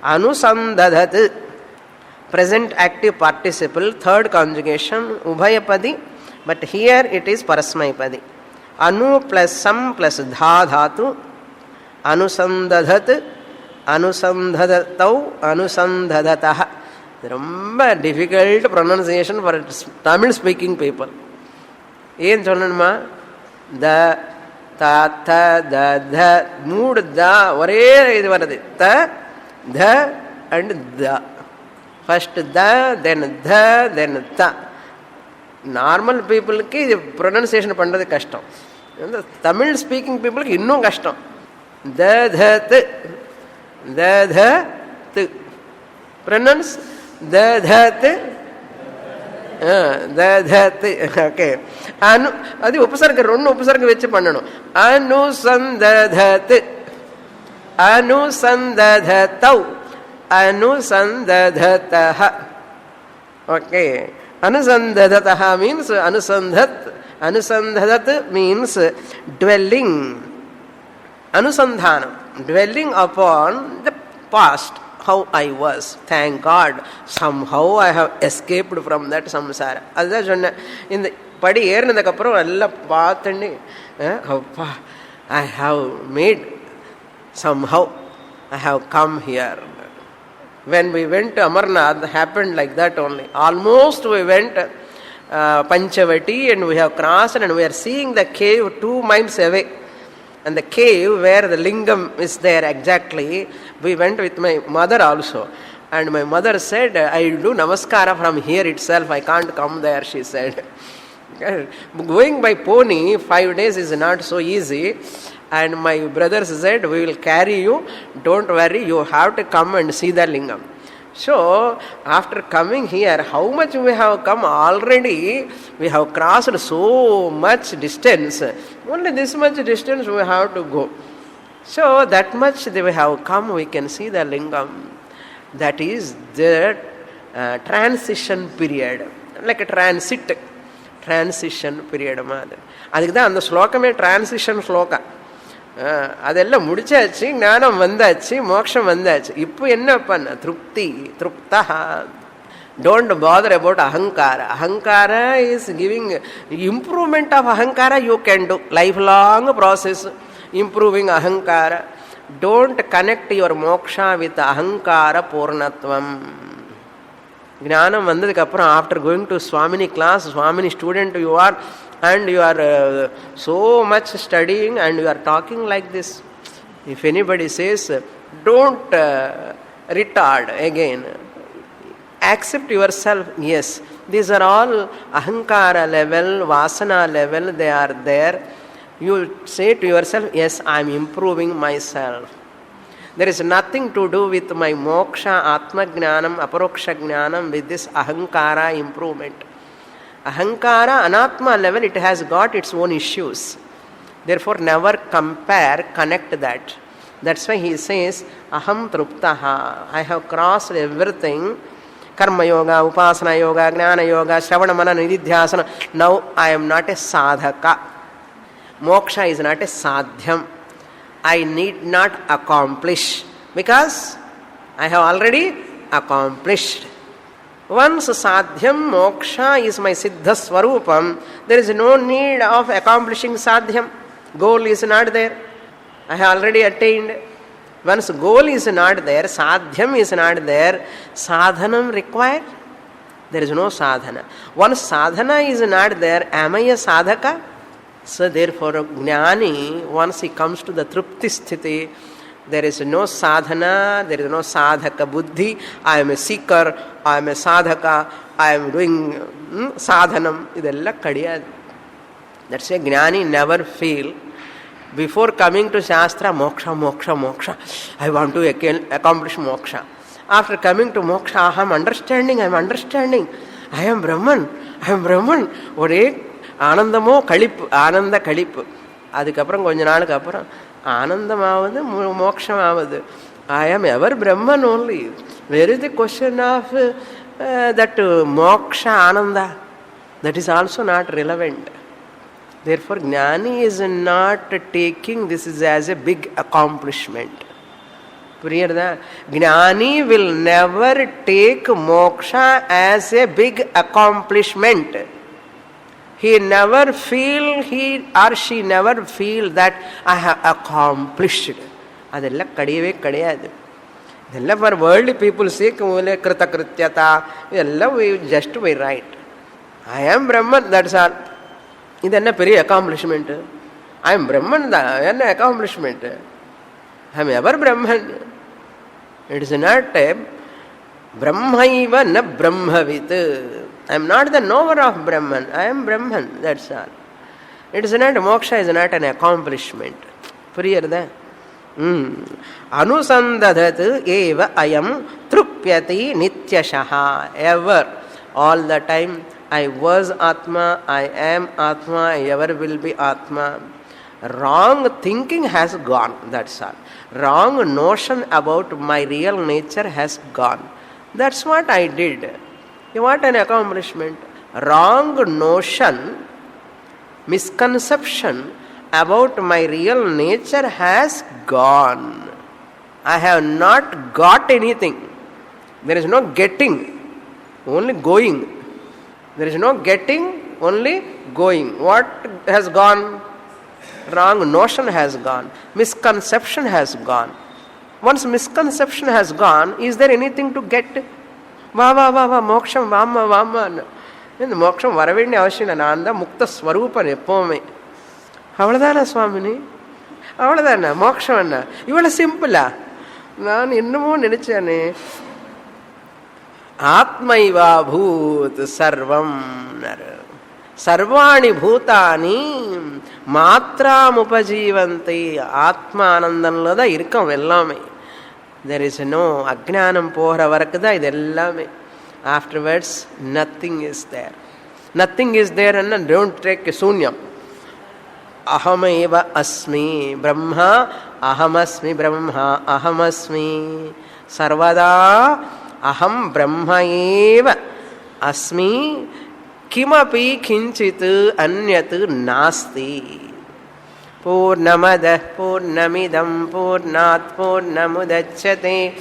Anusandhadat, present active participle, third conjugation, ubhayapadi, but here it is parasmaipadi. Anu plus sam plus dha dhatu, anusandhadat, anusandhadatau, anusandhadatah. Romba difficult pronunciation for Tamil speaking people. Yen sonnanuma, the ta tha da dha mood da ore idu varadu, ta dha and da. First da, then dha, then ta. Normal people ki pronunciation pandrathu kashtam. Tamil speaking people ki innum kashtam. Da dha t, da dha t. Pronounce da dha t, da dha t. Okay. Anu adi upasarga rendu upasarga vechi pannanum. Anusandadhat, anusandadhatau, anusandadhatah. Okay. Anusandadhatah means anusandhat. Anusandhat means dwelling. Anusandhanam, dwelling upon the past, how I was. Thank God, somehow I have escaped from that samsara. That's one. In the padi ஏறினதுக்கு அப்புறம் எல்லாம் பார்த்துன்னு அப்பா, I have made, somehow I have come here. When we went to Amarnath, happened like that only. Almost we went Panchavati and we have crossed and we are seeing the cave 2 miles away. And the cave where the lingam is there exactly, we went with my mother also. And my mother said, I will do namaskara from here itself, I can't come there, she said. Going by pony 5 days is not so easy. And my brothers said, we will carry you, don't worry, you have to come and see the lingam. So, after coming here, how much we have come already? We have crossed so much distance. Only this much distance we have to go. So, that much we have come, we can see the lingam. That is the transition period. Like a transition period. அதுக்கு தான் அந்த ஸ்லோகமே transition ஸ்லோகம். அதெல்லாம் முடிச்சாச்சு, ஞானம் வந்தாச்சு, மோட்சம் வந்தாச்சு. இப்போ என்ன பண்ண? திருப்தி, திருப்தா. டோன்ட் பாதர் அபவுட் அகங்கார. அகங்கார இஸ் கிவிங் இம்ப்ரூவ்மெண்ட் ஆஃப் அகங்கார you can do. Life long process improving அகங்கார. டோன்ட் கனெக்ட் யுவர் மோக்ஷா வித் அகங்கார பூர்ணத்துவம். ஞானம் வந்ததுக்கப்புறம் after going to Swamini class, Swamini student you are, and you are so much studying and you are talking like this. If anybody says, don't retard again, accept yourself. Yes, these are all ahankara level, vasana level, they are there. You say to yourself, yes, I am improving myself. There is nothing to do with my moksha, atma jnanam, aparoksha jnanam with this ahankara improvement. Ahankara, anatma level, it has got its own issues. Therefore, never compare, connect that. That's why he says, aham truptaha. I have crossed everything. Karma yoga, upasana yoga, jnana yoga, shravana mana nididhyasana. Now I am not a sadhaka. Moksha is not a sadhyam. I need not accomplish because I have already accomplished. Once sadhyam moksha is my siddha swarupam, there is no need of accomplishing sadhyam. Goal is not there. I have already attained. Once goal is not there, sadhyam is not there, sadhanam required? There is no sadhana. Once sadhana is not there, am I a sadhaka? So therefore, jnani, once he comes to the trupti sthiti, there is no sadhana, there is no sadhaka buddhi. I am a seeker, I am a sadhaka, I am doing sadhanam. Idella kadiyadu. That's why jnani never feel, before coming to Shastra, moksha, moksha, moksha. I want to accomplish moksha. After coming to moksha, I am understanding, I am understanding. I am Brahman, I am Brahman. ஒரே ஆனந்தமோ கழிப்பு, ஆனந்த கழிப்பு. அதுக்கப்புறம் கொஞ்ச நாளுக்கு அப்புறம் ஆனந்தமாவது மோட்சமாவது. I am ever Brahman only. Where is the question of that moksha ananda? That is also not relevant. Therefore, jnani is not taking this is as a big accomplishment. Priyarda, jnani will never take moksha as a big accomplishment. He never feel, he or she never feel that I have accomplished. ಅದೆಲ್ಲ ಕಡಿಯವೇ ಕಡಿயாது. ಇದೆಲ್ಲ for worldly people sake ಮೂಲೆ ಕೃತಕೃತ್ಯತ ಇದೆಲ್ಲ just we right. I am ಬ್ರಹ್ಮನ್, that's all. ಇದೆನ್ನ பெரிய accomplishment. I am ಬ್ರಹ್ಮನ್ என்ன ಅಕಾಂಪ್ಲಿಷ್ಮೆಂಟ್? ಐ ಆಮ್ ಎವರ್ ಬ್ರಹ್ಮನ್. ಇಟ್ ಇಸ್ ನಾಟ್ ಎ ಬ್ರಹ್ಮೈವ ನ ಬ್ರಹ್ಮವಿತ್. I am not the knower of Brahman. I am Brahman. That's all. It is not, moksha is not an accomplishment. Priyarda. Anusandadhat eva ayam trupyati nityashaha. Ever. All the time. I was Atma. I am Atma. I ever will be Atma. Wrong thinking has gone. That's all. Wrong notion about my real nature has gone. That's what I did. What an accomplishment. Wrong notion, misconception about my real nature has gone. I have not got anything. There is no getting, only going. There is no getting, only going. What has gone? Wrong notion has gone. Misconception has gone. Once misconception has gone, is there anything to get? வா வா வா வா மோட்சம் வாமா வாமான்னு. இந்த மோட்சம் வர வேண்டிய அவசியம் இல்லை. நான் தான் முக்த ஸ்வரூபன் எப்போவுமே. அவ்வளோதானே சுவாமினி? அவ்வளோதானே மோட்சம்? என்ன இவ்வளோ சிம்பிளா? நான் என்னமோ நினைச்சேனே. ஆத்மைவா பூத் சர்வம். సర్వాణి భూతాని మాత్రాముపజీవంతి. ఆత్మానందంలో தான் இருக்கோம் எல்லாமே. தெர் இஸ் நோ அஜ்ஞானம் போகிற வரைக்கு தான் இது எல்லாமே. Afterwards nothing is there. Nothing is there and don't take சூன்யம். அஹமேவ அஸ்மி பிரம்மா, அஹமஸ்மி பிரம்மா, அஹமஸ்மி சர்வதா அஹம் பிரம்ம ஏவ அஸ்மி கிமபி கிஞ்சித் அன்யத் நாஸ்தி. பூர்ணமதః பூர்ணமிதம் பூர்ணாத் பூர்ணமுதச்யதே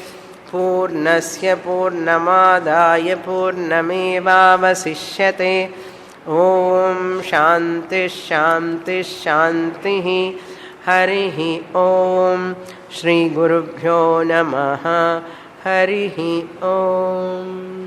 பூர்ணஸ்ய பூர்ணமாதாய பூர்ணமேவாவசிஷ்யதே. ஓம் சாந்தி சாந்தி சாந்தி. ஹரிः ஓம். ஸ்ரீ குருभ्यो நமः. ஹரிः ஓம்.